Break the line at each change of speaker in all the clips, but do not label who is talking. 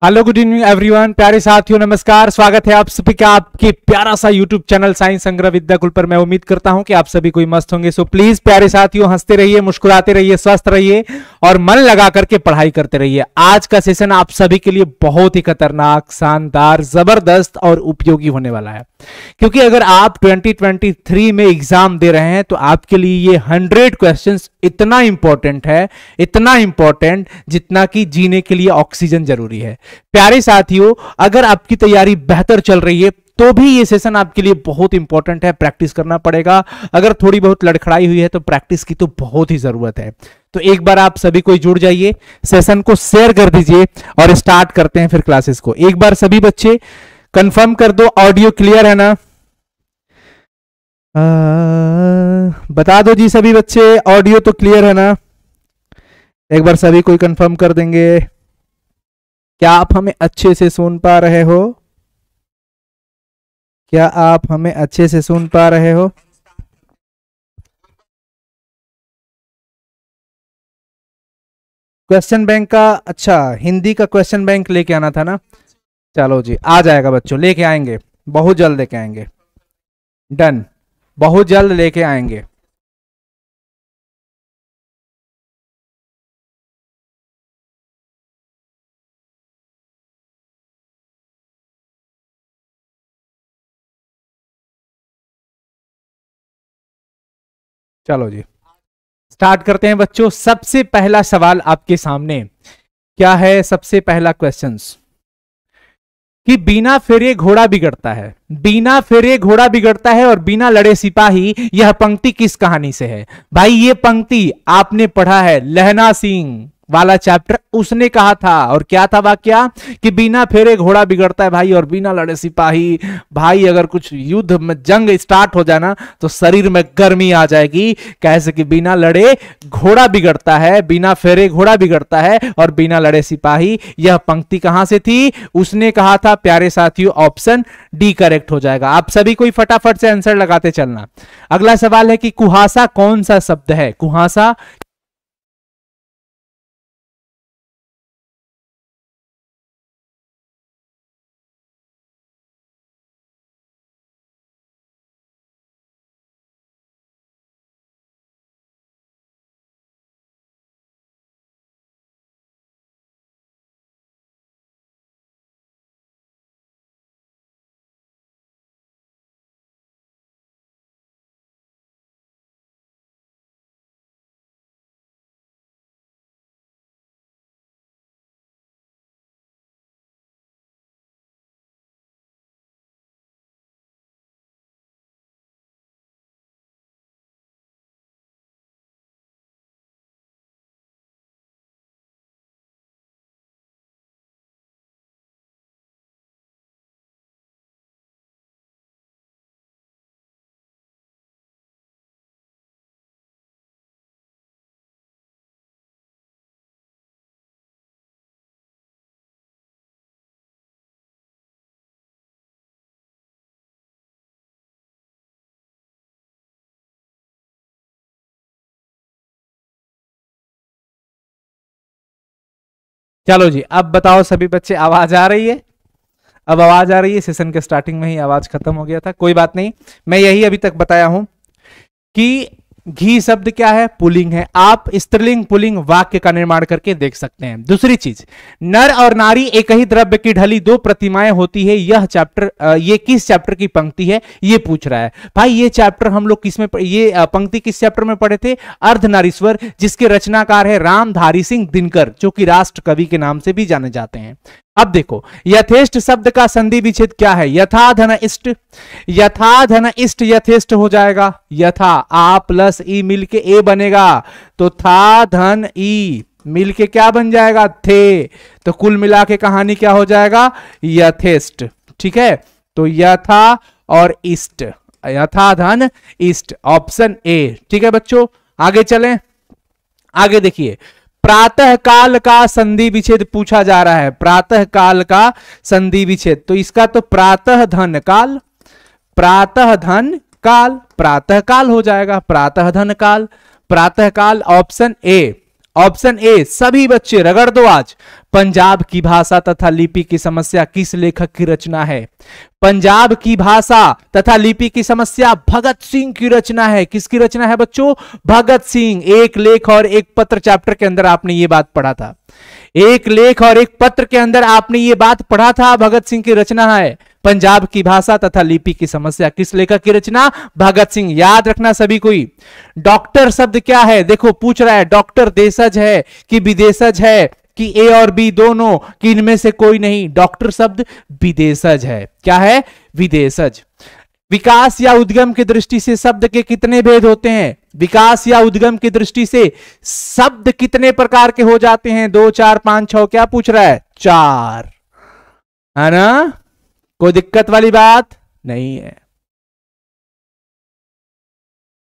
Hello good evening everyone, प्यारे साथियों नमस्कार। स्वागत है आप सभी का आपके प्यारा सा यूट्यूब चैनल साइंस संग्रह विद्या कुल पर। मैं उम्मीद करता हूं कि आप सभी कोई मस्त होंगे। सो प्लीज प्यारे साथियों हंसते रहिए, मुस्कुराते रहिए, स्वस्थ रहिए और मन लगा करके पढ़ाई करते रहिए। आज का सेशन आप सभी के लिए बहुत ही खतरनाक, शानदार, जबरदस्त और उपयोगी होने वाला है, क्योंकि अगर आप 2023 में एग्जाम दे रहे हैं तो आपके लिए ये 100 क्वेश्चंस इतना इंपॉर्टेंट है, इतना इंपॉर्टेंट जितना कि जीने के लिए ऑक्सीजन जरूरी है। प्यारे साथियों, अगर आपकी तैयारी बेहतर चल रही है तो भी ये सेशन आपके लिए बहुत इंपॉर्टेंट है। प्रैक्टिस करना पड़ेगा। अगर थोड़ी बहुत लड़खड़ाई हुई है तो प्रैक्टिस की तो बहुत ही जरूरत है। तो एक बार आप सभी कोई जुड़ जाइए, सेशन को शेयर कर दीजिए और स्टार्ट करते हैं फिर क्लासेस को। एक बार सभी बच्चे कंफर्म कर दो, ऑडियो क्लियर है ना? बता दो जी सभी बच्चे, ऑडियो तो क्लियर है ना? एक बार सभी कोई कंफर्म कर देंगे। क्या आप हमें अच्छे से सुन पा रहे हो? क्या आप हमें अच्छे से सुन पा रहे हो? क्वेश्चन बैंक का, अच्छा हिंदी का क्वेश्चन बैंक लेके आना था ना? चलो जी, आ जाएगा बच्चों, लेके आएंगे, बहुत जल्द लेके आएंगे। डन, बहुत जल्द लेके आएंगे। चलो जी, स्टार्ट करते हैं बच्चों। सबसे पहला सवाल आपके सामने क्या है? सबसे पहला क्वेश्चंस कि बिना फेरे घोड़ा बिगड़ता है, बिना फेरे घोड़ा बिगड़ता है और बिना लड़े सिपाही, यह पंक्ति किस कहानी से है? भाई ये पंक्ति आपने पढ़ा है लहना सिंह वाला चैप्टर, उसने कहा था। और क्या था वाक्या? कि बिना फेरे घोड़ा बिगड़ता है भाई और बिना लड़े सिपाही। भाई अगर कुछ युद्ध में जंग स्टार्ट हो जाना तो शरीर में गर्मी आ जाएगी। कैसे कि बिना लड़े घोड़ा बिगड़ता है, बिना फेरे घोड़ा बिगड़ता है और बिना लड़े सिपाही। यह पंक्ति कहां से थी? उसने कहा था। प्यारे साथियों, ऑप्शन डी करेक्ट हो जाएगा। आप सभी कोई फटाफट से आंसर लगाते चलना। अगला सवाल है कि कुहासा कौन सा शब्द है? कुहासा चलो जी, अब बताओ सभी बच्चे, आवाज आ रही है? अब आवाज आ रही है? सेशन के स्टार्टिंग में ही आवाज खत्म हो गया था, कोई बात नहीं। मैं यही अभी तक बताया हूं कि घी शब्द क्या है? पुल्लिंग है। आप स्त्रीलिंग पुल्लिंग वाक्य का निर्माण करके देख सकते हैं। दूसरी चीज, नर और नारी एक ही द्रव्य की ढली दो प्रतिमाएं होती है। यह चैप्टर, ये किस चैप्टर की पंक्ति है? ये पूछ रहा है भाई। ये चैप्टर हम लोग किस में, ये पंक्ति किस चैप्टर में पढ़े थे? अर्धनारीश्वर, जिसके रचनाकार है रामधारी सिंह दिनकर, जो कि राष्ट्र कवि के नाम से भी जाने जाते हैं। अब देखो, यथेष्ट शब्द का संधि विच्छेद क्या है? यथा धन इष्ट, यथा धन इष्ट यथेष्ट हो जाएगा। यथा आ प्लस ई मिलके ए बनेगा, तो था धन ई मिलके क्या बन जाएगा? थे। तो कुल मिला के कहानी क्या हो जाएगा? यथेष्ट। ठीक है, तो यथा और इष्ट, यथा धन इष्ट, ऑप्शन ए। ठीक है बच्चों, आगे चलें। आगे देखिए, प्रातः काल का संधि विच्छेद पूछा जा रहा है। प्रातः काल का संधि विच्छेद, तो इसका तो प्रातः धन काल, प्रातः धन काल, प्रातः काल हो जाएगा। प्रातः धन काल, प्रातः काल, ऑप्शन ए। ऑप्शन ए सभी बच्चे रगड़ दो आज। पंजाब की भाषा तथा लिपि की समस्या किस लेखक की रचना है? पंजाब की भाषा तथा लिपि की समस्या भगत सिंह की रचना है। किसकी रचना है बच्चों? भगत सिंह। एक लेख और एक पत्र चैप्टर के अंदर आपने ये बात पढ़ा था। एक लेख और एक पत्र के अंदर आपने ये बात पढ़ा था, भगत सिंह की रचना है पंजाब की भाषा तथा लिपि की समस्या। किस लेखक की रचना? भगत सिंह। याद रखना सभी कोई। डॉक्टर शब्द क्या है? देखो पूछ रहा है डॉक्टर देशज है कि विदेशज है कि ए और बी दोनों, कि इनमें से कोई नहीं। डॉक्टर शब्द विदेशज है। क्या है? विदेशज। विकास या उद्गम की दृष्टि से शब्द के कितने भेद होते हैं? विकास या उद्गम की दृष्टि से शब्द कितने प्रकार के हो जाते हैं? 2, 4, 5, 6। क्या पूछ रहा है? 4, है ना? कोई दिक्कत वाली बात नहीं है,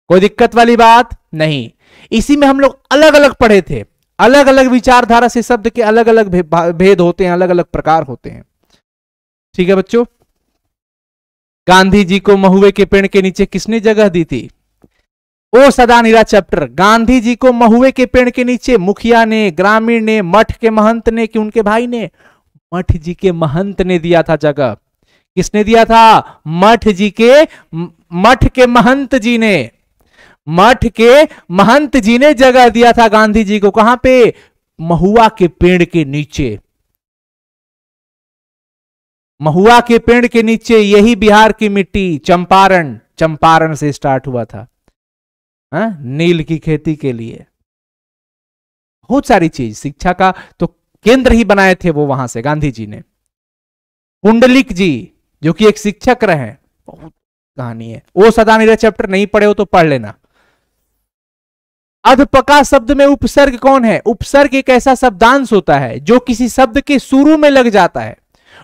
कोई दिक्कत वाली बात नहीं। इसी में हम लोग अलग अलग पढ़े थे। अलग अलग विचारधारा से शब्द के अलग अलग भेद होते हैं, अलग अलग प्रकार होते हैं। ठीक है बच्चों। गांधी जी को महुए के पेड़ के नीचे किसने जगह दी थी? ओ सदा निरा चैप्टर। गांधी जी को महुए के पेड़ के नीचे मुखिया ने, ग्रामीण ने, मठ के महंत ने कि उनके भाई ने? मठ जी के महंत ने दिया था जगह। किसने दिया था? मठ के महंत जी ने। मठ के महंत जी ने जगह दिया था गांधी जी को। कहां पे? महुआ के पेड़ के नीचे। महुआ के पेड़ के नीचे। यही बिहार की मिट्टी चंपारण, चंपारण से स्टार्ट हुआ था नील की खेती के लिए। बहुत सारी चीज, शिक्षा का तो केंद्र ही बनाए थे वो वहां से गांधी जी ने। पुंडलिक जी जो कि एक शिक्षक रहे, बहुत कहानी है। वो सदानिरा चैप्टर नहीं पढ़े हो तो पढ़ लेना। अधपका शब्द में उपसर्ग कौन है? उपसर्ग एक ऐसा शब्दांश होता है जो किसी शब्द के शुरू में लग जाता है।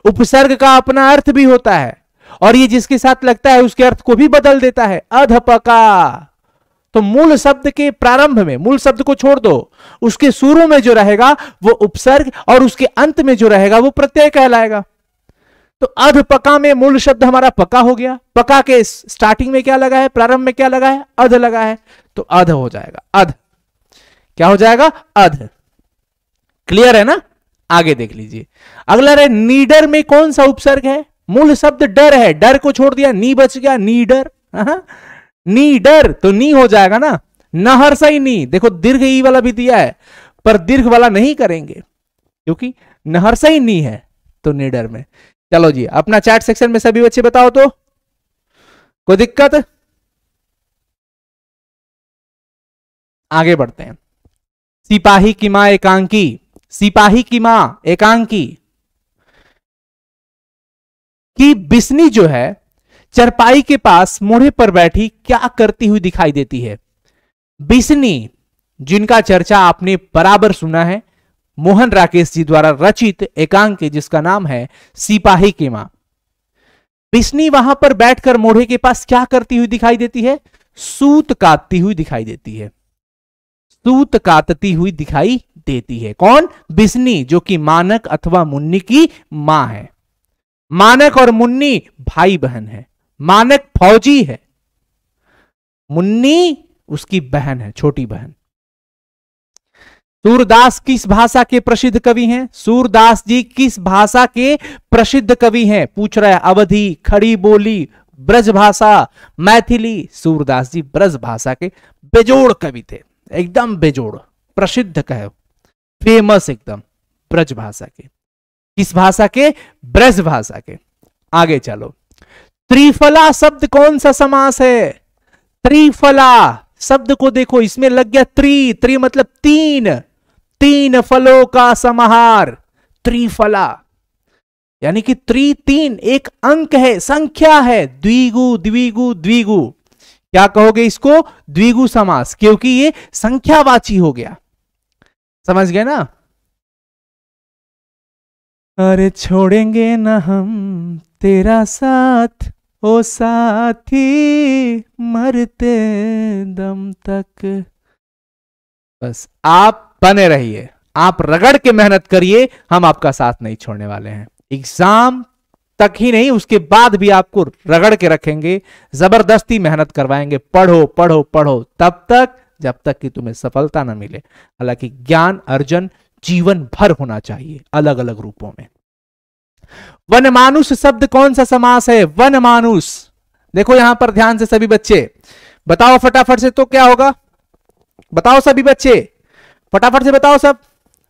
उपसर्ग का अपना अर्थ भी होता है और ये जिसके साथ लगता है उसके अर्थ को भी बदल देता है। अधपका तो मूल शब्द के प्रारंभ में, मूल शब्द को छोड़ दो, उसके शुरू में जो रहेगा वो उपसर्ग और उसके अंत में जो रहेगा वो प्रत्यय कहलाएगा। तो अधपका में मूल शब्द हमारा पका हो गया। पका के स्टार्टिंग में क्या लगा है? प्रारंभ में क्या लगा है? अध लगा है, तो अध हो जाएगा। अध क्या हो जाएगा? अध। क्लियर है ना? आगे देख लीजिए। अगला है नीडर में कौन सा उपसर्ग है? मूल शब्द डर है, डर को छोड़ दिया, नी बच गया, नीडर। नीडर तो नी हो जाएगा ना। नहरसा ही नी। देखो दीर्घ ई वाला भी दिया है पर दीर्घ वाला नहीं करेंगे क्योंकि नहरसा ही नी है तो नीडर में। चलो जी, अपना चैट सेक्शन में सभी बच्चे बताओ तो, कोई दिक्कत? आगे बढ़ते हैं। सिपाही की मां एकांकी। सिपाही की मां एकांकी की बिस्नी जो है चरपाई के पास मोढ़े पर बैठी क्या करती हुई दिखाई देती है? बिस्नी जिनका चर्चा आपने बराबर सुना है, मोहन राकेश जी द्वारा रचित एकांकी जिसका नाम है सिपाही की मां। बिस्नी वहां पर बैठकर मोढ़े के पास क्या करती हुई दिखाई देती है? सूत काटती हुई दिखाई देती है। सूत काटती हुई दिखाई देती है। कौन? बिस्नी, जो कि मानक अथवा मुन्नी की मां है। मानक और मुन्नी भाई बहन है। मानक फौजी है, मुन्नी उसकी बहन है, छोटी बहन। सूरदास किस भाषा के प्रसिद्ध कवि हैं? सूरदास जी किस भाषा के प्रसिद्ध कवि हैं? पूछ रहा है। अवधी, खड़ी बोली, ब्रज भाषा, मैथिली। सूरदास जी ब्रज भाषा के बेजोड़ कवि थे, एकदम बेजोड़, प्रसिद्ध कहे, फेमस एकदम ब्रज भाषा के। किस भाषा के? ब्रज भाषा के। आगे चलो। त्रिफला शब्द कौन सा समास है? त्रिफला शब्द को देखो, इसमें लग गया त्रि। त्रि मतलब तीन, तीन फलों का समाहार। त्रिफला यानी कि त्रि तीन, एक अंक है, संख्या है। द्विगु, द्विगु, द्विगु। क्या कहोगे इसको? द्विगु समास, क्योंकि ये संख्यावाची हो गया। समझ गए ना? अरे छोड़ेंगे ना हम तेरा साथ ओ साथी, मरते दम तक। बस आप बने रहिए, आप रगड़ के मेहनत करिए, हम आपका साथ नहीं छोड़ने वाले हैं। एग्जाम तक ही नहीं, उसके बाद भी आपको रगड़ के रखेंगे, जबरदस्ती मेहनत करवाएंगे। पढ़ो पढ़ो पढ़ो तब तक जब तक कि तुम्हें सफलता ना मिले। हालांकि ज्ञान अर्जन जीवन भर होना चाहिए, अलग अलग रूपों में। वनमानुष शब्द कौन सा समास है? वनमानुष। देखो यहां पर ध्यान से सभी बच्चे बताओ फटाफट से, तो क्या होगा बताओ सभी बच्चे, फटाफट से बताओ सब।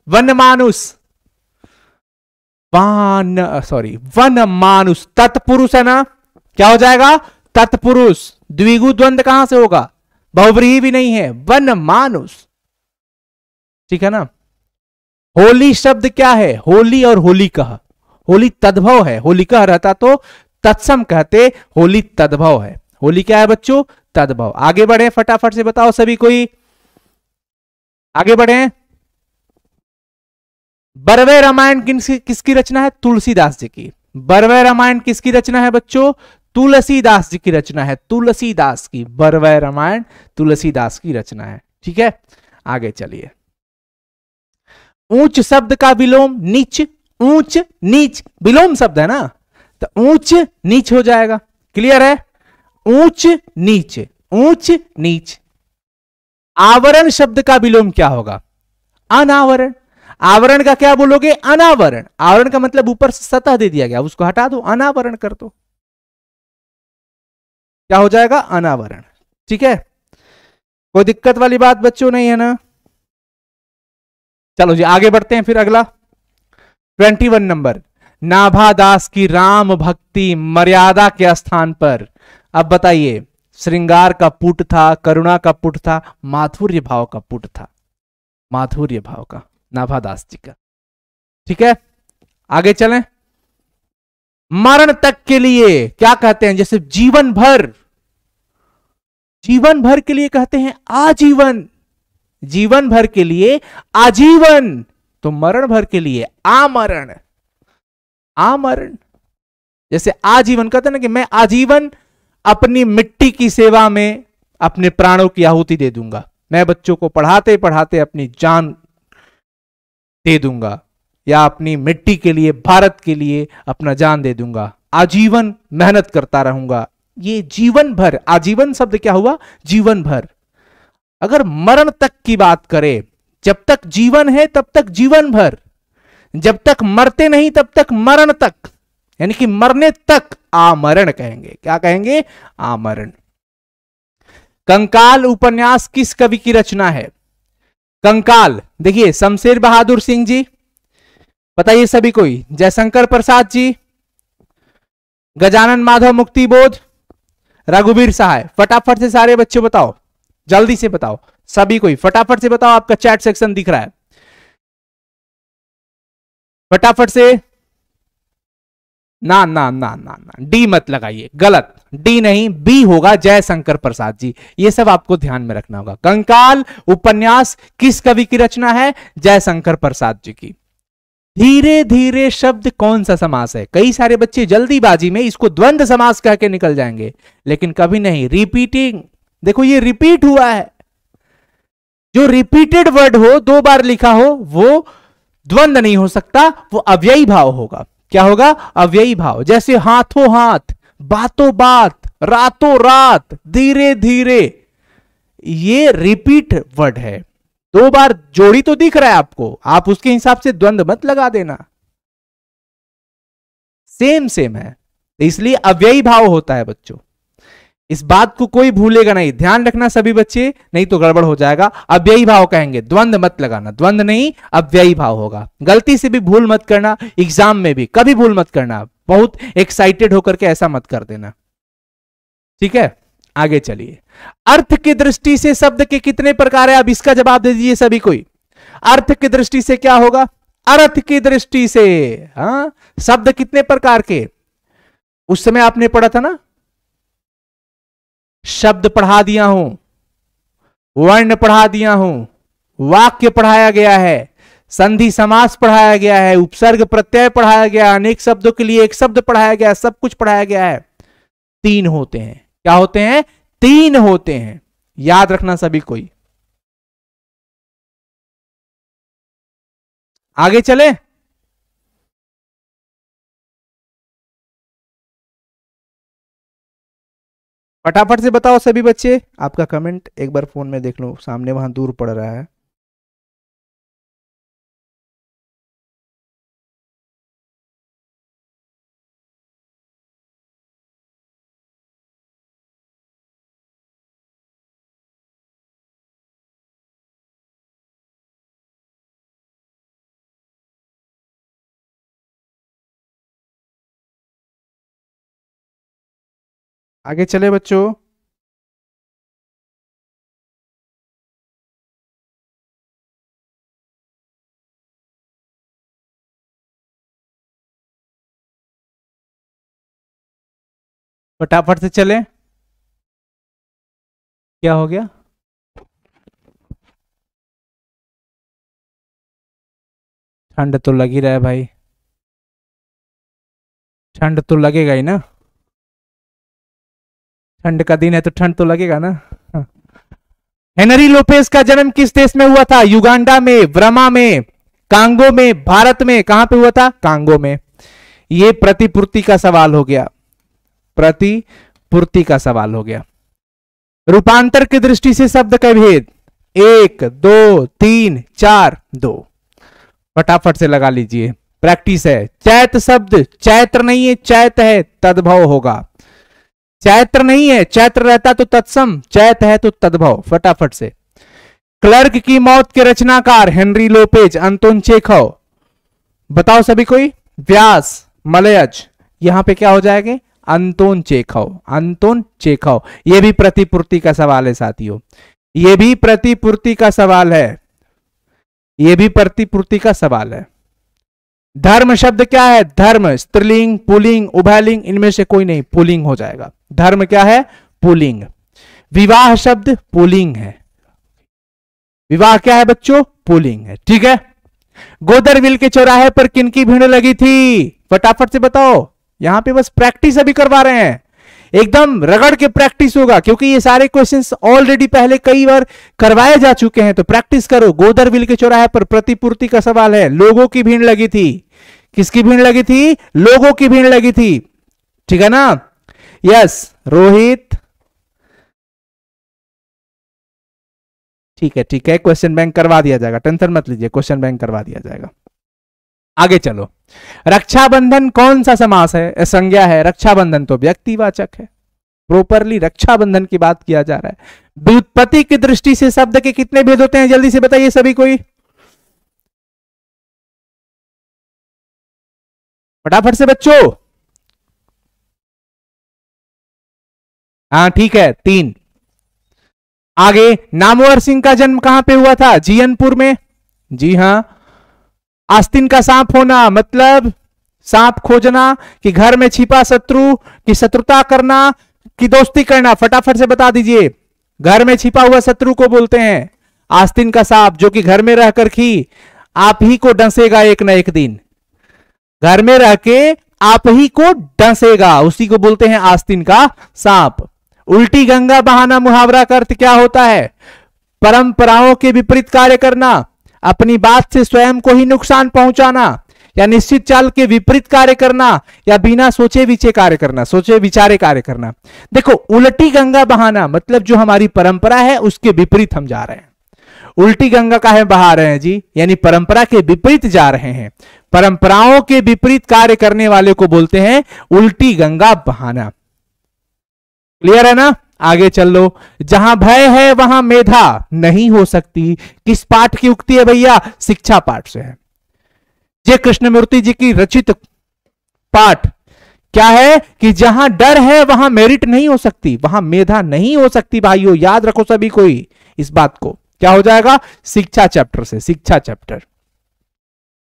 वनमानुष, वनमानुष तत्पुरुष है ना, क्या हो जाएगा? तत्पुरुष। द्विगु द्वंद कहां से होगा? बहुव्रीहि भी नहीं है, वनमानुष, ठीक है ना। होली शब्द क्या है? होली और होलिका, होली तद्भव है, होलिका रहता तो तत्सम कहते, होली तद्भव है। होली क्या है बच्चों? तद्भव। आगे बढ़े, फटाफट से बताओ सभी कोई, आगे बढ़े। बरवे रामायण किसकी रचना है? तुलसीदास जी की। बरवे रामायण किसकी रचना है बच्चों? तुलसीदास जी की रचना है, तुलसीदास की। बरवे रामायण तुलसीदास की रचना है, ठीक है। आगे चलिए। ऊंच शब्द का विलोम नीच, ऊंच नीच विलोम शब्द है ना, तो ऊंच नीच हो जाएगा। क्लियर है? ऊंच नीच, ऊंच नीच। आवरण शब्द का विलोम क्या होगा? अनावरण। आवरण का क्या बोलोगे? अनावरण। आवरण का मतलब ऊपर से सतह दे दिया गया, उसको हटा दो, अनावरण कर दो, क्या हो जाएगा? अनावरण, ठीक है। कोई दिक्कत वाली बात बच्चों नहीं है ना? चलो जी आगे बढ़ते हैं फिर अगला 21 नंबर। नाभादास की राम भक्ति मर्यादा के स्थान पर, अब बताइए, श्रृंगार का पुट था, करुणा का पुट था, माधुर्य भाव का पुट था, माधुर्य भाव का, नाभादास जी का, ठीक है। आगे चलें। मरण तक के लिए क्या कहते हैं? जैसे जीवन भर, जीवन भर के लिए कहते हैं आजीवन, जीवन भर के लिए आजीवन, तो मरण भर के लिए आमरण, आमरण। जैसे आजीवन कहते हैं ना कि मैं आजीवन अपनी मिट्टी की सेवा में अपने प्राणों की आहुति दे दूंगा, मैं बच्चों को पढ़ाते पढ़ाते अपनी जान दे दूंगा, या अपनी मिट्टी के लिए, भारत के लिए अपना जान दे दूंगा, आजीवन मेहनत करता रहूंगा। ये जीवन भर, आजीवन शब्द क्या हुआ? जीवन भर। अगर मरण तक की बात करें, जब तक जीवन है तब तक जीवन भर, जब तक मरते नहीं तब तक मरण तक, यानी कि मरने तक आमरण कहेंगे। क्या कहेंगे? आमरण। कंकाल उपन्यास किस कवि की रचना है? कंकाल, देखिए शमशेर बहादुर सिंह जी, बताइए सभी कोई, जयशंकर प्रसाद जी, गजानन माधव मुक्तिबोध, रघुवीर सहाय। फटाफट से सारे बच्चे बताओ, जल्दी से बताओ सभी कोई, फटाफट से बताओ, आपका चैट सेक्शन दिख रहा है, फटाफट से। ना ना ना ना ना, डी मत लगाइए, गलत, डी नहीं, बी होगा, जयशंकर प्रसाद जी। ये सब आपको ध्यान में रखना होगा। कंकाल उपन्यास किस कवि की रचना है? जयशंकर प्रसाद जी की। धीरे धीरे शब्द कौन सा समास है? कई सारे बच्चे जल्दीबाजी में इसको द्वंद्व समास कह के निकल जाएंगे, लेकिन कभी नहीं। रिपीटिंग, देखो ये रिपीट हुआ है, जो रिपीटेड वर्ड हो, दो बार लिखा हो, वो द्वंद्व नहीं हो सकता, वो अव्ययी भाव होगा। क्या होगा? अव्ययी भाव। जैसे हाथों हाथ, बातों बात, रातों रात, धीरे धीरे, ये रिपीट वर्ड है, दो बार जोड़ी तो दिख रहा है आपको, आप उसके हिसाब से द्वंद्व मत लगा देना, सेम सेम है, इसलिए अव्ययी भाव होता है बच्चों। इस बात को कोई भूलेगा नहीं, ध्यान रखना सभी बच्चे, नहीं तो गड़बड़ हो जाएगा। अव्ययी भाव कहेंगे, द्वंद्व मत लगाना, द्वंद्व नहीं अव्ययी भाव होगा। गलती से भी भूल मत करना, एग्जाम में भी कभी भूल मत करना, बहुत एक्साइटेड होकर के ऐसा मत कर देना, ठीक है। आगे चलिए। अर्थ की दृष्टि से शब्द के कितने प्रकार है? अब इसका जवाब दे दीजिए सभी कोई। अर्थ की दृष्टि से क्या होगा? अर्थ की दृष्टि से, हाँ, शब्द कितने प्रकार के? उस समय आपने पढ़ा था ना, शब्द पढ़ा दिया हूं, वर्ण पढ़ा दिया हूं, वाक्य पढ़ाया गया है, संधि समास पढ़ाया गया है, उपसर्ग प्रत्यय पढ़ाया गया, अनेक शब्दों के लिए एक शब्द पढ़ाया गया, सब कुछ पढ़ाया गया है। तीन होते हैं। क्या होते हैं? तीन होते हैं, याद रखना सभी कोई। आगे चले। फटाफट से बताओ सभी बच्चे, आपका कमेंट एक बार फोन में देख लो, सामने वहां दूर पड़ रहा है। आगे चले बच्चों। फटाफट से चले। क्या हो गया? ठंड तो लग ही रहा है भाई, ठंड तो लगेगा ही ना, ठंड का दिन है तो ठंड तो लगेगा ना। हाँ। हेनरी लोपेज का जन्म किस देश में हुआ था? युगांडा में, ब्रमा में, कांगो में, भारत में? कहां पे हुआ था? कांगो में। ये प्रतिपूर्ति का सवाल हो गया, प्रतिपूर्ति का सवाल हो गया। रूपांतर की दृष्टि से शब्द का भेद 1 2 3 4 2। फटाफट से लगा लीजिए, प्रैक्टिस है। चैत शब्द चैत्र नहीं है, चैत है, तद्भव होगा। चैत्र नहीं है, चैत्र रहता तो तत्सम, चैत है तो तद्भव। फटाफट से। क्लर्क की मौत के रचनाकार हेनरी लोपेज, अंतोन चेखव। बताओ सभी कोई। व्यास, मलयज, यहां पे क्या हो जाएगा? Anton Chekhov, Anton Chekhov. यह भी प्रतिपूर्ति का सवाल है साथियों, यह भी प्रतिपूर्ति का सवाल है, यह भी प्रतिपूर्ति का सवाल है। धर्म शब्द क्या है? धर्म स्त्रीलिंग, पुल्लिंग, उभयलिंग, इनमें से कोई नहीं, पुल्लिंग हो जाएगा। धर्म क्या है? पुल्लिंग। विवाह शब्द पुल्लिंग है, विवाह क्या है बच्चों? पुल्लिंग है। ठीक है। गोदरविल के चौराहे पर किनकी भीड़ लगी थी? फटाफट से बताओ। यहां पे बस प्रैक्टिस अभी करवा रहे हैं, एकदम रगड़ के प्रैक्टिस होगा, क्योंकि ये सारे क्वेश्चंस ऑलरेडी पहले कई बार करवाए जा चुके हैं, तो प्रैक्टिस करो। गोदरविल के चौराहे पर प्रतिपूर्ति का सवाल है। लोगों की भीड़ लगी थी। किसकी भीड़ लगी थी? लोगों की भीड़ लगी थी। ठीक है ना? यस रोहित, ठीक है, ठीक है। क्वेश्चन बैंक करवा दिया जाएगा, टेंशन मत लीजिए, क्वेश्चन बैंक करवा दिया जाएगा। आगे चलो। रक्षाबंधन कौन सा समास है? संज्ञा है। रक्षाबंधन तो व्यक्तिवाचक है। प्रॉपरली रक्षाबंधन की बात किया जा रहा है। व्युत्पत्ति की दृष्टि से शब्द के कितने भेद होते हैं? जल्दी से बताइए सभी कोई, फटाफट से बच्चों। हाँ ठीक है, 3। आगे, नामवर सिंह का जन्म कहां पे हुआ था? जीयनपुर में। जी हां। आस्तीन का सांप होना मतलब सांप खोजना, कि घर में छिपा शत्रु, कि शत्रुता करना, कि दोस्ती करना? फटाफट से बता दीजिए। घर में छिपा हुआ शत्रु को बोलते हैं आस्तीन का सांप, जो कि घर में रहकर ही आप ही को डसेगा एक ना एक दिन। घर में रह के आप ही को डसेगा, उसी को बोलते हैं आस्तीन का सांप। उल्टी गंगा बहाना मुहावरा का अर्थ क्या होता है? परंपराओं के विपरीत कार्य करना, अपनी बात से स्वयं को ही नुकसान पहुंचाना, या निश्चित चाल के विपरीत कार्य करना, या बिना सोचे विचे कार्य करना, सोचे विचारे कार्य करना। देखो, उल्टी गंगा बहाना मतलब जो हमारी परंपरा है उसके विपरीत हम जा रहे हैं। उल्टी गंगा काहे बहा रहे हैं जी? यानी परंपरा के विपरीत जा रहे हैं। परंपराओं के विपरीत कार्य करने वाले को बोलते हैं उल्टी गंगा बहाना। क्लियर है ना? आगे चल लो। जहां भय है वहां मेधा नहीं हो सकती, किस पाठ की उक्ति है भैया? शिक्षा पाठ से है। जय कृष्णमूर्ति जी की रचित पाठ क्या है? कि जहां डर है वहां मेरिट नहीं हो सकती, वहां मेधा नहीं हो सकती। भाइयों याद रखो सभी कोई इस बात को। क्या हो जाएगा? शिक्षा चैप्टर से, शिक्षा चैप्टर।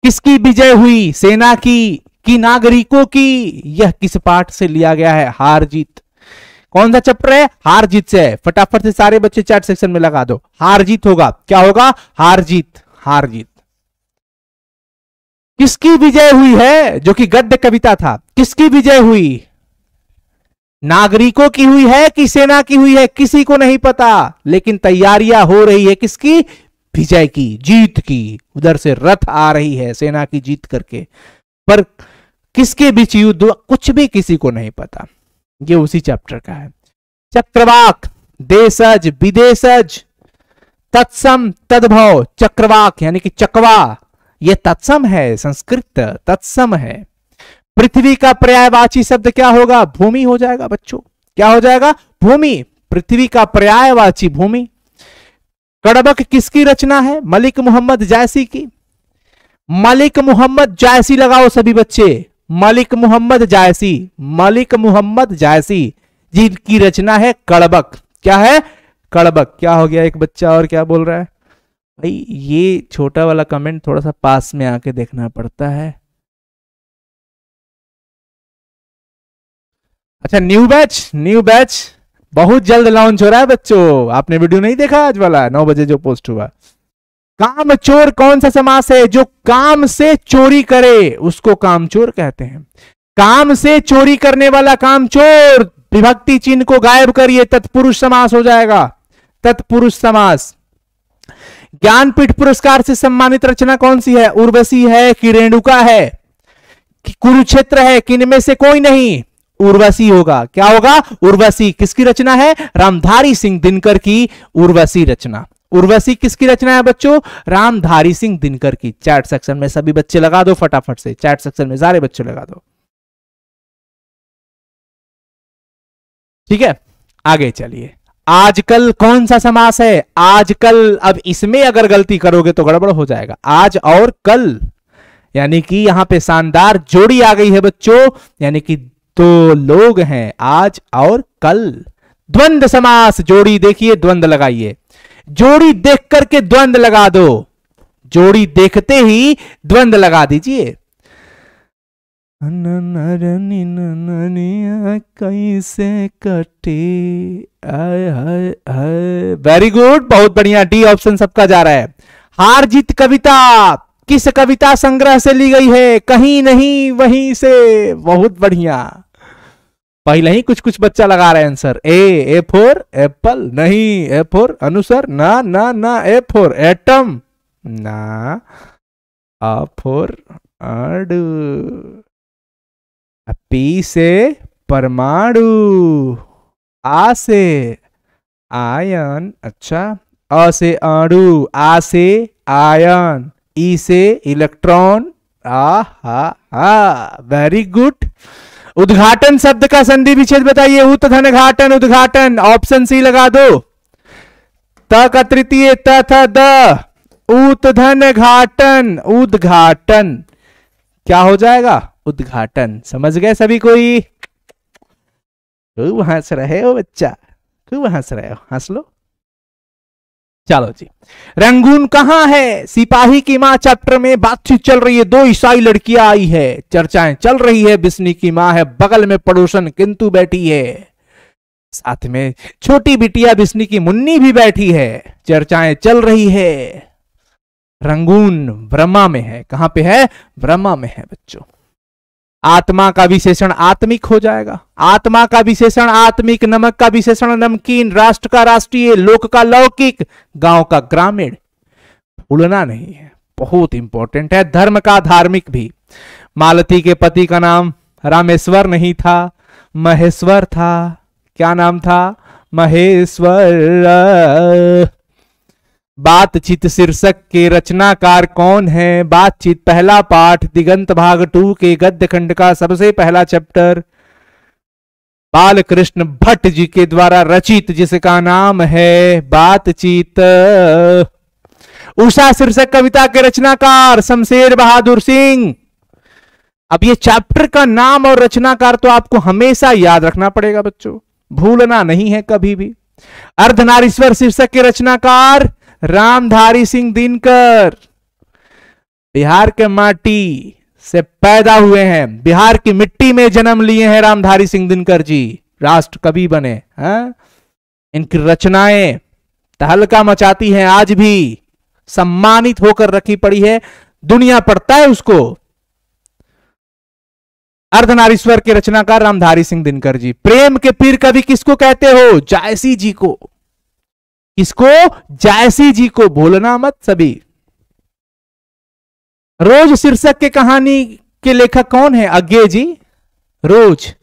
किसकी विजय हुई? सेना की कि नागरिकों की? यह किस पाठ से लिया गया है? हार जीत। कौन सा चैप्टर है? हार जीत से है। फटाफट से सारे बच्चे चैट सेक्शन में लगा दो। हार जीत होगा। क्या होगा? हार जीत, हार जीत। किसकी विजय हुई है? जो कि गद्य कविता था। किसकी विजय हुई? नागरिकों की हुई है कि सेना की हुई है? किसी को नहीं पता, लेकिन तैयारियां हो रही है किसकी? विजय की, जीत की। उधर से रथ आ रही है सेना की जीत करके, पर किसके बीच युद्ध कुछ भी किसी को नहीं पता। ये उसी चैप्टर का है। चक्रवाक, देशज, विदेशज, तत्सम, तद्भव। चक्रवाक यानी कि चकवा, यह तत्सम है, संस्कृत तत्सम है। पृथ्वी का पर्यायवाची शब्द क्या होगा? भूमि हो जाएगा बच्चों। क्या हो जाएगा? भूमि। पृथ्वी का पर्यायवाची भूमि। कड़बक किसकी रचना है? मलिक मोहम्मद जायसी की। मलिक मोहम्मद जायसी लगाओ सभी बच्चे। मलिक मोहम्मद जायसी, मलिक मोहम्मद जायसी। जिनकी रचना है कड़बक। क्या है? कड़बक। क्या हो गया? एक बच्चा और क्या बोल रहा है? भाई ये छोटा वाला कमेंट थोड़ा सा पास में आके देखना पड़ता है। अच्छा, न्यू बैच बहुत जल्द लॉन्च हो रहा है बच्चों। आपने वीडियो नहीं देखा आज वाला 9 बजे जो पोस्ट हुआ? काम चोर कौन सा समास है? जो काम से चोरी करे उसको कामचोर कहते हैं। काम से चोरी करने वाला कामचोर। विभक्ति चिन्ह को गायब करिए, तत्पुरुष समास हो जाएगा। तत्पुरुष समास। ज्ञानपीठ पुरस्कार से सम्मानित रचना कौन सी है? उर्वशी है कि रेणुका है कि कुरुक्षेत्र है? किनमें से कोई नहीं, उर्वशी होगा। क्या होगा? उर्वशी। किसकी रचना है? रामधारी सिंह दिनकर की उर्वशी रचना। उर्वशी किसकी रचना है बच्चों? रामधारी सिंह दिनकर की। चैट सेक्शन में सभी बच्चे लगा दो फटाफट से, चैट सेक्शन में सारे बच्चे लगा दो। ठीक है, आगे चलिए। आजकल कौन सा समास है? आजकल। अब इसमें अगर गलती करोगे तो गड़बड़ हो जाएगा। आज और कल, यानी कि यहां पे शानदार जोड़ी आ गई है बच्चों, यानी कि दो लोग हैं, आज और कल। द्वंद्व समास। जोड़ी देखिए, द्वंद्व लगाइए। जोड़ी देख करके द्वंद्व लगा दो। जोड़ी देखते ही द्वंद्व लगा दीजिए। कैसे कटे। वेरी गुड, बहुत बढ़िया। डी ऑप्शन सबका जा रहा है। हार जीत कविता किस कविता संग्रह से ली गई है? कहीं नहीं वहीं से। बहुत बढ़िया। पहले ही कुछ कुछ बच्चा लगा रहे हैं आंसर। ए फॉर एप्पल नहीं, ए फॉर अनुसर ना ना ना, ए फॉर एटम ना, आ फॉर आड़ू, पी से परमाणु, आ से आयन, अच्छा, अ से अणु, आ से आयन, ई से इलेक्ट्रॉन, आ हा। Very good. उद्घाटन शब्द का संधि विच्छेद बताइए। उत धन घाटन, उद्घाटन। ऑप्शन सी लगा दो। त का तृतीय त था द, उत धन घाटन, उद्घाटन। क्या हो जाएगा? उद्घाटन। समझ गए सभी कोई? खूब हंस रहे हो बच्चा, खूब हंस रहे हो, हंस लो। चलो जी। रंगून कहां है? सिपाही की मां चैप्टर में बातचीत चल रही है। दो ईसाई लड़कियां आई है, चर्चाएं चल रही है। बिस्नी की मां है, बगल में पड़ोसन किंतु बैठी है, साथ में छोटी बिटिया बिस्नी की मुन्नी भी बैठी है। चर्चाएं चल रही है। रंगून ब्रह्मा में है। कहां पे है? ब्रह्मा में है बच्चों। आत्मा का विशेषण आत्मिक हो जाएगा। आत्मा का विशेषण आत्मिक, नमक का विशेषण नमकीन, राष्ट्र का राष्ट्रीय, लोक का लौकिक, गांव का ग्रामीण। भूलना नहीं है, बहुत इंपॉर्टेंट है। धर्म का धार्मिक भी। मालती के पति का नाम रामेश्वर नहीं था, महेश्वर था। क्या नाम था? महेश्वर। बातचीत शीर्षक के रचनाकार कौन है? बातचीत पहला पाठ दिगंत भाग 2 के गद्य खंड का सबसे पहला चैप्टर, बालकृष्ण भट्ट जी के द्वारा रचित, जिसका नाम है बातचीत। उषा शीर्षक कविता के रचनाकार शमशेर बहादुर सिंह। अब ये चैप्टर का नाम और रचनाकार तो आपको हमेशा याद रखना पड़ेगा बच्चों, भूलना नहीं है कभी भी। अर्धनारीश्वर शीर्षक के रचनाकार रामधारी सिंह दिनकर। बिहार के माटी से पैदा हुए हैं, बिहार की मिट्टी में जन्म लिए हैं रामधारी सिंह दिनकर जी, राष्ट्र कवि बने हैं। इनकी रचनाएं तहलका मचाती हैं, आज भी सम्मानित होकर रखी पड़ी है, दुनिया पढ़ता है उसको। अर्धनारीश्वर के रचनाकार रामधारी सिंह दिनकर जी। प्रेम के पीर कवि किसको कहते हो? जायसी जी को। किसको? जायसी जी को, भूलना मत सभी। रोज शीर्षक के कहानी के लेखक कौन है? अज्ञे जी। रोज।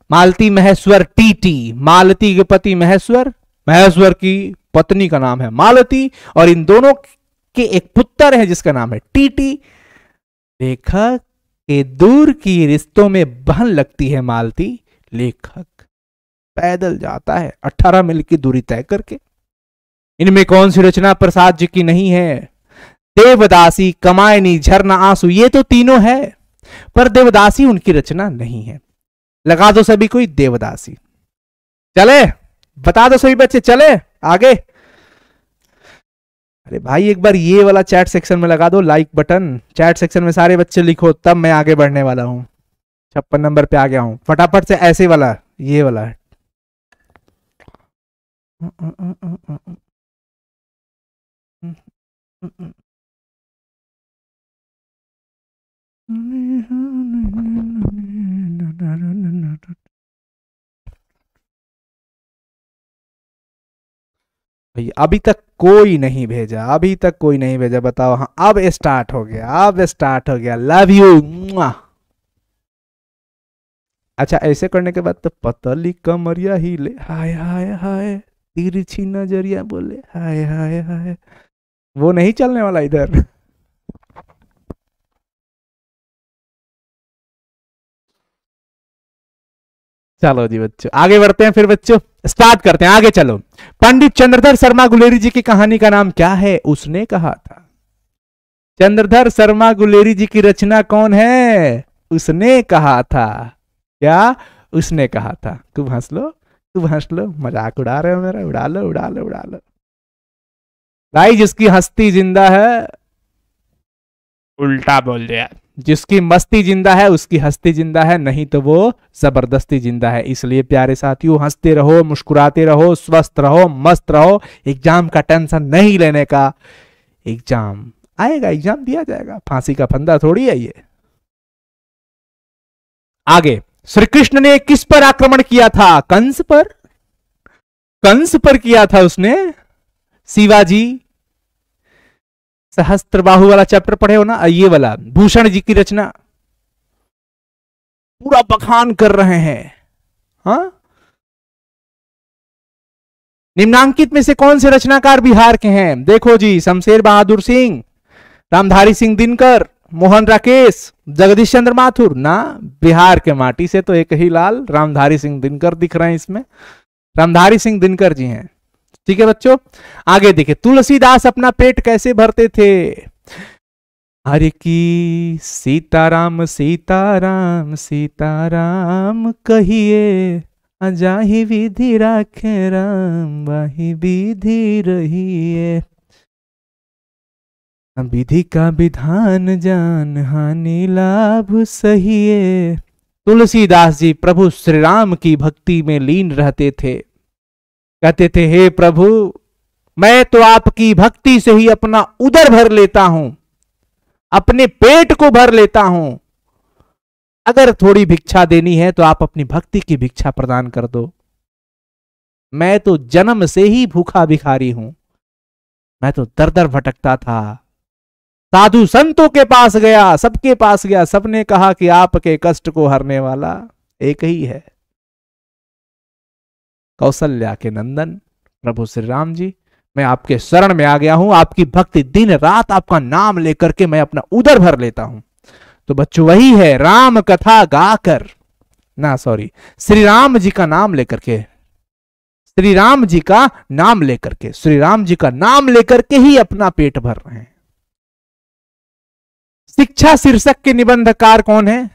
मालती महेश्वर टीटी, मालती के पति महेश्वर, महेश्वर की पत्नी का नाम है मालती, और इन दोनों के एक पुत्र है जिसका नाम है टीटी। लेखक के दूर की रिश्तों में बहन लगती है मालती, लेखक पैदल जाता है 18 मील की दूरी तय करके। इनमें कौन सी रचना प्रसाद जी की नहीं है? देवदासी, कमायनी, झरना, आंसू, ये तो तीनों है, पर देवदासी उनकी रचना नहीं है। लगा दो सभी कोई देवदासी। चले, बता दो सभी बच्चे, चले आगे। अरे भाई एक बार ये वाला चैट सेक्शन में लगा दो लाइक बटन, चैट सेक्शन में सारे बच्चे लिखो, तब मैं आगे बढ़ने वाला हूं। 56 नंबर पे आ गया हूं, फटाफट से ऐसे वाला, ये वाला है। भैया अभी तक कोई नहीं भेजा, अभी तक कोई नहीं भेजा, बताओ। हाँ अब स्टार्ट हो गया, अब स्टार्ट हो गया। Love you. अच्छा ऐसे करने के बाद तो पतली कमरिया ही ले, हाय हाय हाय, तिरछी नजरिया बोले हाय हाय हाय, वो नहीं चलने वाला इधर। चलो जी बच्चों आगे बढ़ते हैं, फिर बच्चों स्टार्ट करते हैं, आगे चलो। पंडित चंद्रधर शर्मा गुलेरी जी की कहानी का नाम क्या है? उसने कहा था। चंद्रधर शर्मा गुलेरी जी की रचना कौन है? उसने कहा था। क्या? उसने कहा था। खूब हंस लो, खूब हंस लो, मजाक उड़ा रहे हो मेरा, उड़ा लो उड़ा लो उड़ा लो भाई। जिसकी हस्ती जिंदा है, उल्टा बोल दिया, जिसकी मस्ती जिंदा है उसकी हस्ती जिंदा है, नहीं तो वो जबरदस्ती जिंदा है। इसलिए प्यारे साथियों हंसते रहो, मुस्कुराते रहो, स्वस्थ रहो, मस्त रहो। एग्जाम का टेंशन नहीं लेने का, एग्जाम आएगा, एग्जाम दिया जाएगा, फांसी का फंदा थोड़ी है ये। आगे, श्री कृष्ण ने किस पर आक्रमण किया था? कंस पर। कंस पर किया था उसने। शिवाजी, सहस्त्र बाहु वाला चैप्टर पढ़े हो ना, ये वाला भूषण जी की रचना पूरा बखान कर रहे हैं। हाँ, निम्नांकित में से कौन से रचनाकार बिहार के हैं? देखो जी, शमशेर बहादुर सिंह, रामधारी सिंह दिनकर, मोहन राकेश, जगदीश चंद्र माथुर ना। बिहार के माटी से तो एक ही लाल रामधारी सिंह दिनकर दिख रहे हैं इसमें, रामधारी सिंह दिनकर जी हैं। ठीक है बच्चों, आगे देखिए। तुलसीदास अपना पेट कैसे भरते थे? हरे की सीताराम सीताराम सीताराम कहिए, अजाहि विधि राखे राम, वाहि विधि रहिए। विधि का विधान जान, हानि लाभ सहिए। तुलसीदास जी प्रभु श्री राम की भक्ति में लीन रहते थे। कहते थे, हे प्रभु मैं तो आपकी भक्ति से ही अपना उदर भर लेता हूं, अपने पेट को भर लेता हूं। अगर थोड़ी भिक्षा देनी है तो आप अपनी भक्ति की भिक्षा प्रदान कर दो। मैं तो जन्म से ही भूखा भिखारी हूं, मैं तो दर दर भटकता था। साधु संतों के पास गया, सबके पास गया, सबने कहा कि आपके कष्ट को हरने वाला एक ही है, कौशल्या के नंदन प्रभु श्री राम जी। मैं आपके शरण में आ गया हूं, आपकी भक्ति दिन रात आपका नाम लेकर के मैं अपना उदर भर लेता हूं। तो बच्चों वही है, राम कथा गाकर ना, सॉरी, श्री राम जी का नाम लेकर के, श्री राम जी का नाम लेकर के, श्री राम जी का नाम लेकर के ही अपना पेट भर रहे हैं। शिक्षा शीर्षक के निबंधकार कौन है?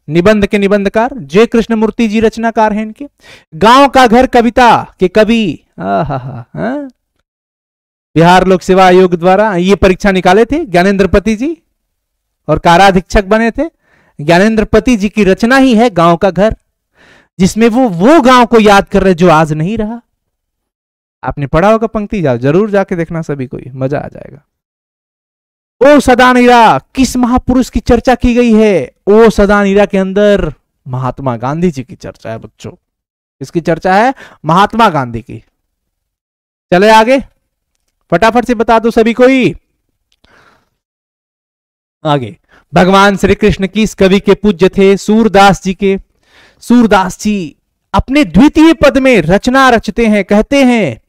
निबंध के निबंधकार जय कृष्णमूर्ति जी रचनाकार हैं इनके। गांव का घर कविता के कवि, बिहार लोक सेवा आयोग द्वारा ये परीक्षा निकाले थे ज्ञानेंद्रपति जी, और काराधीक्षक बने थे। ज्ञानेंद्रपति जी की रचना ही है गांव का घर, जिसमें वो गांव को याद कर रहे जो आज नहीं रहा। आपने पढ़ा होगा पंक्ति, जाओ जरूर जाके देखना सभी को, मजा आ जाएगा। ओ सदा नीरा, किस महापुरुष की चर्चा की गई है? ओ सदा नीरा के अंदर महात्मा गांधी जी की चर्चा है बच्चों। इसकी चर्चा है महात्मा गांधी की। चले आगे, फटाफट से बता दो सभी कोई। आगे, भगवान श्री कृष्ण किस कवि के पूज्य थे? सूरदास जी के। सूरदास जी अपने द्वितीय पद में रचना रचते हैं, कहते हैं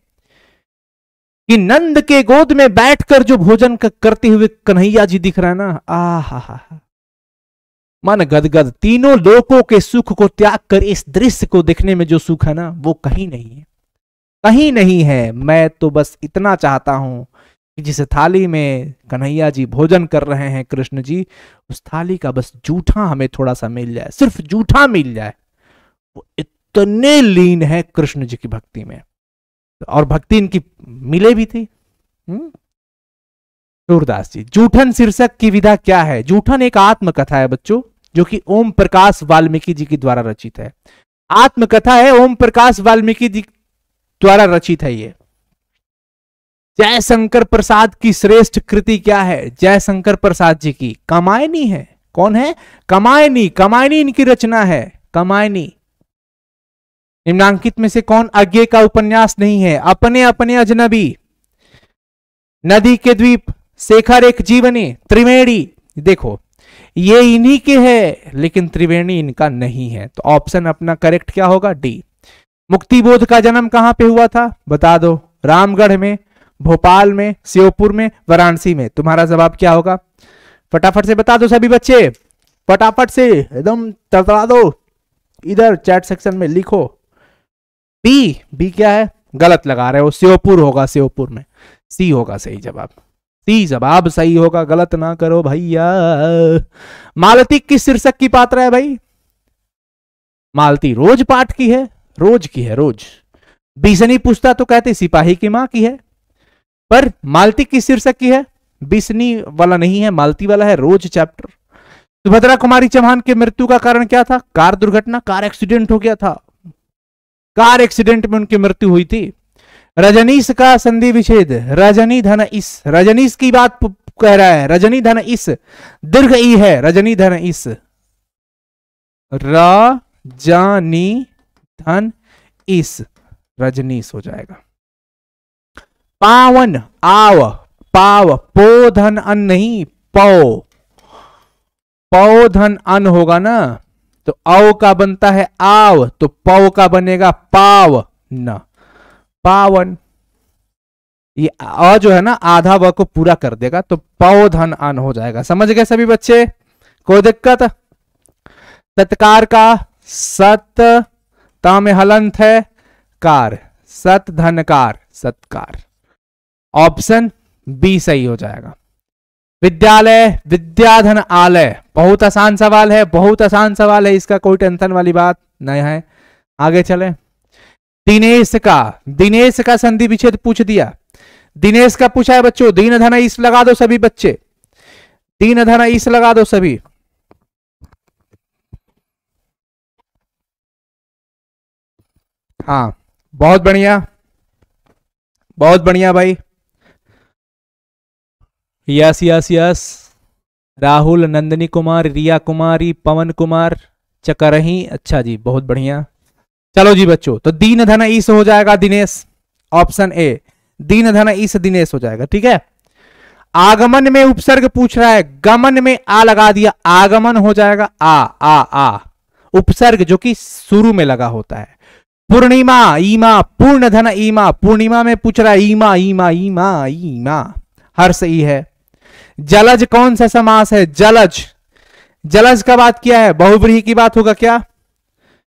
कि नंद के गोद में बैठकर जो भोजन करते हुए कन्हैया जी दिख रहा है ना, आहा, मन गदगद। तीनों लोकों के सुख को त्याग कर इस दृश्य को देखने में जो सुख है ना, वो कहीं नहीं है, कहीं नहीं है। मैं तो बस इतना चाहता हूं कि जिस थाली में कन्हैया जी भोजन कर रहे हैं कृष्ण जी, उस थाली का बस जूठा हमें थोड़ा सा मिल जाए, सिर्फ जूठा मिल जाए। वो इतने लीन है कृष्ण जी की भक्ति में, और भक्ति इनकी मिले भी थी। सूरदास जी, जूठन शीर्षक की विधा क्या है? जूठन एक आत्मकथा है बच्चों, जो कि ओम प्रकाश वाल्मीकि जी के द्वारा रचित है। आत्मकथा है, ओम प्रकाश वाल्मीकि जी द्वारा रचित है ये। जय शंकर प्रसाद की श्रेष्ठ कृति क्या है? जय शंकर प्रसाद जी की कामायनी है। कौन है? कामायनी। कामायनी इनकी रचना है, कामायनी। निम्नांकित में से कौन अज्ञे का उपन्यास नहीं है? अपने अपने अजनबी, नदी के द्वीप, शेखर एक जीवनी, त्रिवेणी। देखो ये इन्हीं के है, लेकिन त्रिवेणी इनका नहीं है, तो ऑप्शन अपना करेक्ट क्या होगा? डी। मुक्तिबोध का जन्म कहां पे हुआ था? बता दो। रामगढ़ में, भोपाल में, श्योपुर में, वाराणसी में। तुम्हारा जवाब क्या होगा? फटाफट से बता दो सभी बच्चे, फटाफट से एकदम तड़तड़ा दो, इधर चैट सेक्शन में लिखो। बी। बी क्या है? गलत लगा रहे हो, श्योपुर होगा, श्योपुर में। सी होगा सही जवाब, सी जवाब सही होगा, गलत ना करो भैया। मालती किस शीर्षक की पात्र है भाई? मालती रोज पाठ की है, रोज की है, रोज। बिसनी पूछता तो कहते सिपाही की मां की है, पर मालती किस शीर्षक की है? बिसनी वाला नहीं है, मालती वाला है, रोज चैप्टर। सुभद्रा कुमारी चौहान की मृत्यु का कारण क्या था? कार दुर्घटना, कार एक्सीडेंट हो गया था, कार एक्सीडेंट में उनकी मृत्यु हुई थी। रजनीश का संधि विच्छेद, रजनी धन इस, रजनीश की बात कह रहा है, रजनी धन इस, दीर्घ ई है, रजनी धन इस, रजनी धन इस, रजनीश हो जाएगा। पावन, आव, पाव, पो धन अन नहीं, पौ, पौ धन अन होगा ना, तो औ का बनता है आव, तो पौ का बनेगा पाव न, पावन। ये अ जो है ना आधा व को पूरा कर देगा, तो पौधन अन हो जाएगा। समझ गए सभी बच्चे? कोई दिक्कत? सत्कार का सत, ता में हलंत है, कार, सत धनकार, सत्कार। ऑप्शन बी सही हो जाएगा। विद्यालय, विद्याधन आलय, बहुत आसान सवाल है, बहुत आसान सवाल है, इसका कोई टेंशन वाली बात नहीं है। आगे चले। दिनेश का, दिनेश का संधि विच्छेद पूछ दिया, दिनेश का पूछा है बच्चों। दीन धन इस लगा दो सभी बच्चे, दीन धन इस लगा दो सभी। हाँ बहुत बढ़िया, बहुत बढ़िया भाई, yes yes yes. Rahul, Nandini Kumar, Riya Kumari, Pavan Kumar, चकरही, अच्छा जी बहुत बढ़िया। चलो जी बच्चों, तो दीन धन ईस हो जाएगा दिनेश, ऑप्शन ए, दीन धन ईस दिनेश हो जाएगा। ठीक है। आगमन में उपसर्ग पूछ रहा है, गमन में आ लगा दिया, आगमन हो जाएगा आ, उपसर्ग जो कि शुरू में लगा होता है। पूर्णिमा, ईमा, पूर्ण धन ईमा, पूर्णिमा में पूछ रहा है ईमा, ईमा, ईमा, ईमा, हर्ष ई है। जलज कौन सा समास है? जलज, जलज का बात किया है, बहुव्रीहि की बात होगा क्या?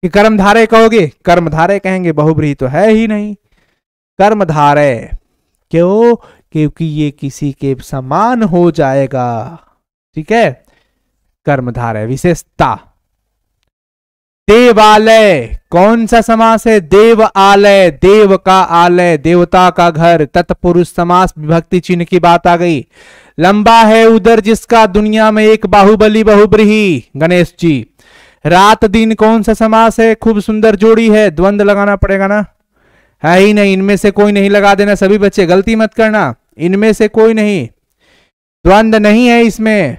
कि कर्मधारय कहोगे? कर्मधारय कहेंगे, बहुव्रीहि तो है ही नहीं। कर्मधारय क्यों? क्योंकि ये किसी के समान हो जाएगा। ठीक है, कर्मधारय विशेषता। देवालय कौन सा समास है? देव आलय, देव का आलय, देवता का घर, तत्पुरुष समास, विभक्ति चिन्ह की बात आ गई। लंबा है उदर जिसका दुनिया में एक बाहुबली बहुब्रीहि, गणेश जी। रात दिन कौन सा समास है? खूब सुंदर जोड़ी है, द्वंद लगाना पड़ेगा ना, है ही नहीं, इनमें से कोई नहीं लगा देना सभी बच्चे, गलती मत करना, इनमें से कोई नहीं, द्वंद नहीं है इसमें,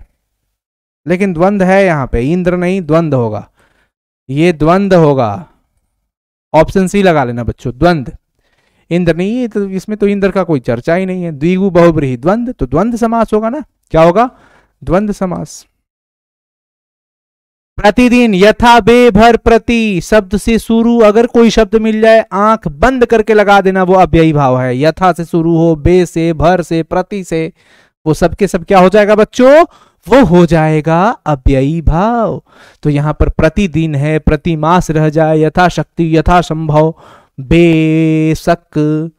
लेकिन द्वंद है यहां पे, इंद्र नहीं द्वंद होगा, ये द्वंद होगा, ऑप्शन सी लगा लेना बच्चों, द्वंद, इंद्र नहीं है, तो इसमें तो इंद्र का कोई चर्चा ही नहीं है। द्विगु बहुब्रीहि द्वंद, तो द्वंद समास होगा ना, क्या होगा? द्वंद समास। प्रतिदिन, यथा बे भर प्रति शब्द से शुरू अगर कोई शब्द मिल जाए आंख बंद करके लगा देना, वो अव्ययी भाव है। यथा से शुरू हो, बे से, भर से, प्रति से, वो सब के सब क्या हो जाएगा बच्चों? वो हो जाएगा अव्ययी भाव। तो यहां पर प्रतिदिन है, प्रतिमास रह जाए, यथाशक्ति, यथा संभव, बेशक,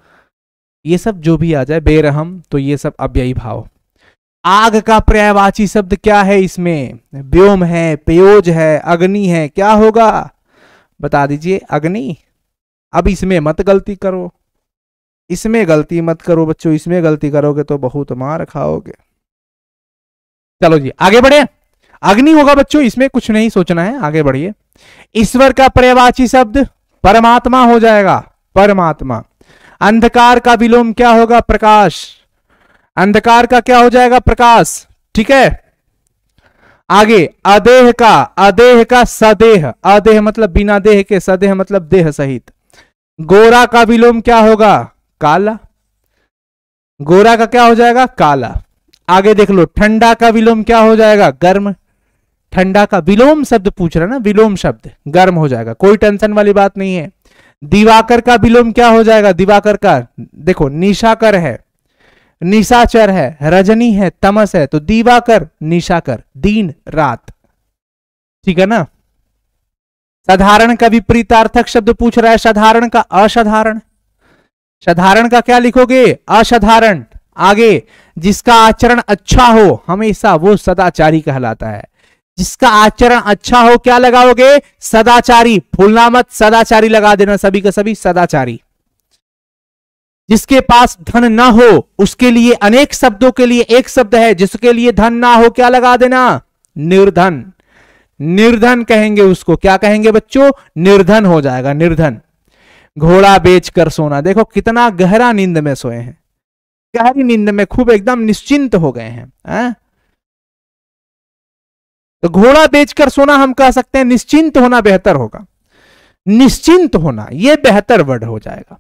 ये सब जो भी आ जाए, बेरहम, तो ये सब अव्ययी भाव। आग का पर्यायवाची शब्द क्या है इसमें? व्योम है, पेयोज है, अग्नि है, क्या होगा? बता दीजिए अग्नि। अब इसमें मत गलती करो, इसमें गलती मत करो बच्चों, इसमें गलती करोगे तो बहुत मार खाओगे। चलो जी आगे बढ़े। अग्नि होगा बच्चों, इसमें कुछ नहीं सोचना है, आगे बढ़िए। ईश्वर का पर्यायवाची शब्द परमात्मा हो जाएगा, परमात्मा। अंधकार का विलोम क्या होगा? प्रकाश। अंधकार का क्या हो जाएगा? प्रकाश। ठीक है, आगे अदेह का सदेह, अदेह मतलब बिना देह के, सदेह मतलब देह सहित। गोरा का विलोम क्या होगा? काला। गोरा का क्या हो जाएगा? काला। आगे देख लो, ठंडा का विलोम क्या हो जाएगा? गर्म। ठंडा का विलोम शब्द पूछ रहा ना, विलोम शब्द गर्म हो जाएगा, कोई टेंशन वाली बात नहीं है। दिवाकर का विलोम क्या हो जाएगा? दिवाकर का देखो, निशाकर है, निशाचर है, रजनी है, तमस है, तो दिवाकर निशाकर, दिन रात। ठीक है ना। साधारण का विपरीतार्थक शब्द पूछ रहा है, साधारण का असाधारण। साधारण का क्या लिखोगे? असाधारण। आगे जिसका आचरण अच्छा हो हमेशा, वो सदाचारी कहलाता है। जिसका आचरण अच्छा हो क्या लगाओगे? सदाचारी। भूलना मत, सदाचारी लगा देना, सभी का सभी सदाचारी। जिसके पास धन ना हो उसके लिए अनेक शब्दों के लिए एक शब्द है, जिसके लिए धन ना हो क्या लगा देना? निर्धन। निर्धन कहेंगे उसको, क्या कहेंगे बच्चों? निर्धन हो जाएगा, निर्धन। घोड़ा बेचकर सोना, देखो कितना गहरा नींद में सोए हैं, गहरी नींद में खूब एकदम निश्चिंत हो गए हैं। तो घोड़ा बेचकर सोना हम कह सकते हैं, निश्चिंत होना बेहतर होगा, निश्चिंत होना ये बेहतर वर्ड हो जाएगा।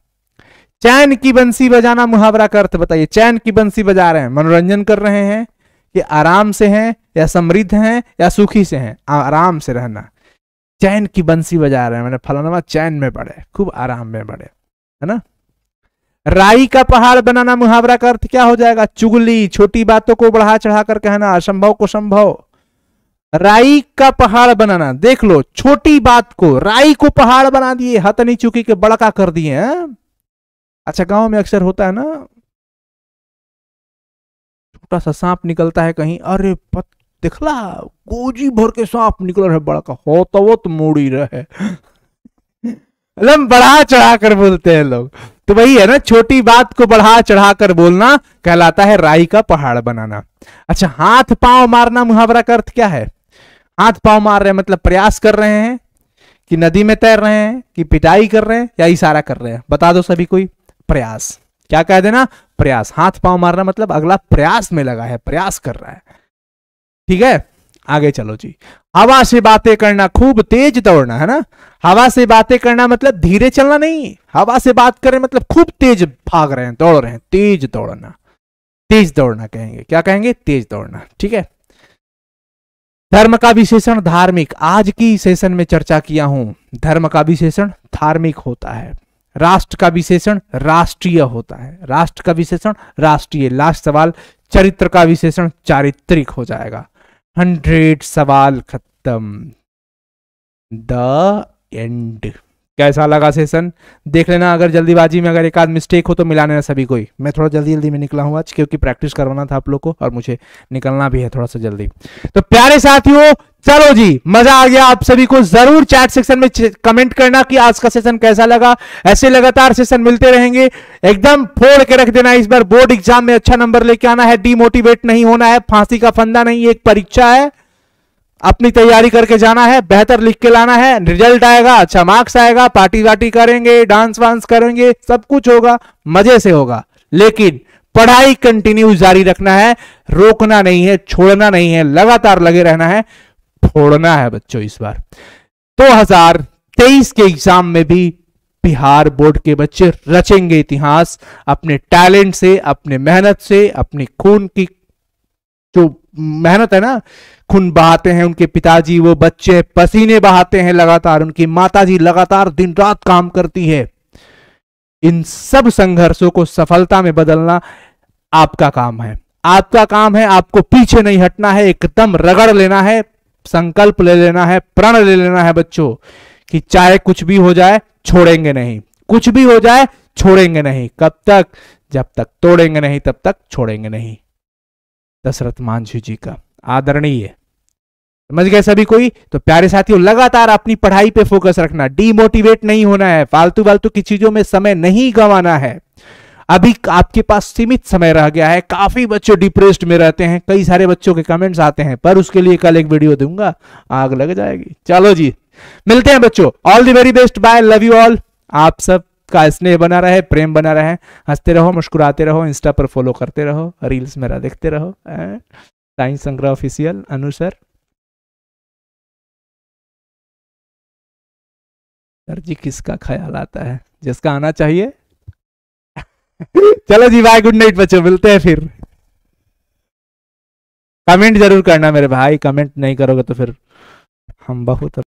चैन की बंसी बजाना, मुहावरा का अर्थ बताइए। चैन की बंसी बजा रहे हैं, मनोरंजन कर रहे हैं, कि आराम से हैं या समृद्ध हैं या सुखी से हैं? आराम से रहना। चैन की बंसी बजा रहे हैं मैंने फलाना चैन में पड़े, खूब आराम में पड़े, है ना। राई का पहाड़ बनाना, मुहावरा का अर्थ क्या हो जाएगा? चुगली, छोटी बातों को बढ़ा चढ़ा कर कहना, असंभव को संभव। राई का पहाड़ बनाना, देख लो छोटी बात को राई को पहाड़ बना दिए, हथ नहीं चुकी के बड़का कर दिए हैं। अच्छा गांव में अक्सर होता है ना, छोटा सा सांप निकलता है कहीं, अरे दिखला गोजी भर के सांप निकल रहे बड़ा का, हो तो वो तो मुड़ी रहे। मतलब बढ़ा चढ़ा कर बोलते हैं लोग, तो वही है ना, छोटी बात को बढ़ा चढ़ा कर बोलना कहलाता है राई का पहाड़ बनाना। अच्छा हाथ पांव मारना, मुहावरा का अर्थ क्या है? हाथ पांव मार रहे हैं मतलब प्रयास कर रहे हैं, कि नदी में तैर रहे हैं, कि पिटाई कर रहे हैं, या इशारा कर रहे हैं? बता दो सभी कोई। प्रयास। क्या कह देना? प्रयास। हाथ पांव मारना मतलब अगला प्रयास में लगा है, प्रयास कर रहा है। ठीक है, आगे चलो जी। हवा से बातें करना, खूब तेज दौड़ना, है ना। हवा से बातें करना मतलब धीरे चलना नहीं, हवा से बात करें मतलब खूब तेज भाग रहे हैं, दौड़ रहे हैं, तेज दौड़ना। तेज दौड़ना कहेंगे, क्या कहेंगे? तेज दौड़ना। ठीक है। धर्म का विशेषण धार्मिक, आज की सेशन में चर्चा किया हूं, धर्म का विशेषण धार्मिक होता है। राष्ट्र का विशेषण राष्ट्रीय होता है, राष्ट्र का विशेषण राष्ट्रीय। लास्ट सवाल, चरित्र का विशेषण चारित्रिक हो जाएगा। 100 सवाल खत्म, द एंड। कैसा लगा सेशन? देख लेना, अगर जल्दीबाजी में अगर एक आध मिस्टेक हो तो मिला लेना सभी कोई। मैं थोड़ा जल्दी जल्दी में निकला हूं आज, क्योंकि प्रैक्टिस करवाना था आप लोग को और मुझे निकलना भी है थोड़ा सा जल्दी। तो प्यारे साथियों चलो जी, मजा आ गया। आप सभी को जरूर चैट सेक्शन में कमेंट करना कि आज का सेशन कैसा लगा। ऐसे लगातार सेशन मिलते रहेंगे, एकदम फोड़ के रख देना। इस बार बोर्ड एग्जाम में अच्छा नंबर लेके आना है, डिमोटिवेट नहीं होना है, फांसी का फंदा नहीं, एक परीक्षा है, अपनी तैयारी करके जाना है, बेहतर लिख के लाना है, रिजल्ट आएगा, अच्छा मार्क्स आएगा, पार्टी वार्टी करेंगे, डांस वांस करेंगे, सब कुछ होगा, मजे से होगा। लेकिन पढ़ाई कंटिन्यू जारी रखना है, रोकना नहीं है, छोड़ना नहीं है, लगातार लगे रहना है, फोड़ना है बच्चों। इस बार 2023 के एग्जाम में भी बिहार बोर्ड के बच्चे रचेंगे इतिहास, अपने टैलेंट से, अपने मेहनत से, अपनी खून की जो मेहनत है ना, खून बहाते हैं उनके पिताजी, वो बच्चे पसीने बहाते हैं लगातार, उनकी माताजी लगातार दिन रात काम करती है। इन सब संघर्षों को सफलता में बदलना आपका काम है, आपका काम है। आपको पीछे नहीं हटना है, एकदम रगड़ लेना है, संकल्प ले लेना है, प्रण ले लेना है बच्चों, कि चाहे कुछ भी हो जाए छोड़ेंगे नहीं, कुछ भी हो जाए छोड़ेंगे नहीं। कब तक? जब तक तोड़ेंगे नहीं तब तक छोड़ेंगे नहीं। दशरथ मांझी जी का आदरणीय समझ गए सभी कोई? तो प्यारे साथियों, लगातार अपनी पढ़ाई पे फोकस रखना, डीमोटिवेट नहीं होना है, फालतू फालतू की चीजों में समय नहीं गंवाना है। अभी आपके पास सीमित समय रह गया है। काफी बच्चे डिप्रेस्ड में रहते हैं, कई सारे बच्चों के कमेंट्स आते हैं, पर उसके लिए कल एक वीडियो दूंगा, आग लग जाएगी। चलो जी, मिलते हैं बच्चों, all the very best, bye, love you all. आप सब का स्नेह बना रहे, प्रेम बना रहे, हंसते रहो, मुस्कुराते रहो, इंस्टा पर फॉलो करते रहो, रील्स मेरा देखते रहो। साइंस संग्रह ऑफिशियल, अनुसर सर जी, किसका ख्याल आता है? जिसका आना चाहिए। चलो जी, बाय, गुड नाइट बच्चों, मिलते हैं फिर। कमेंट जरूर करना मेरे भाई, कमेंट नहीं करोगे तो फिर हम बहुत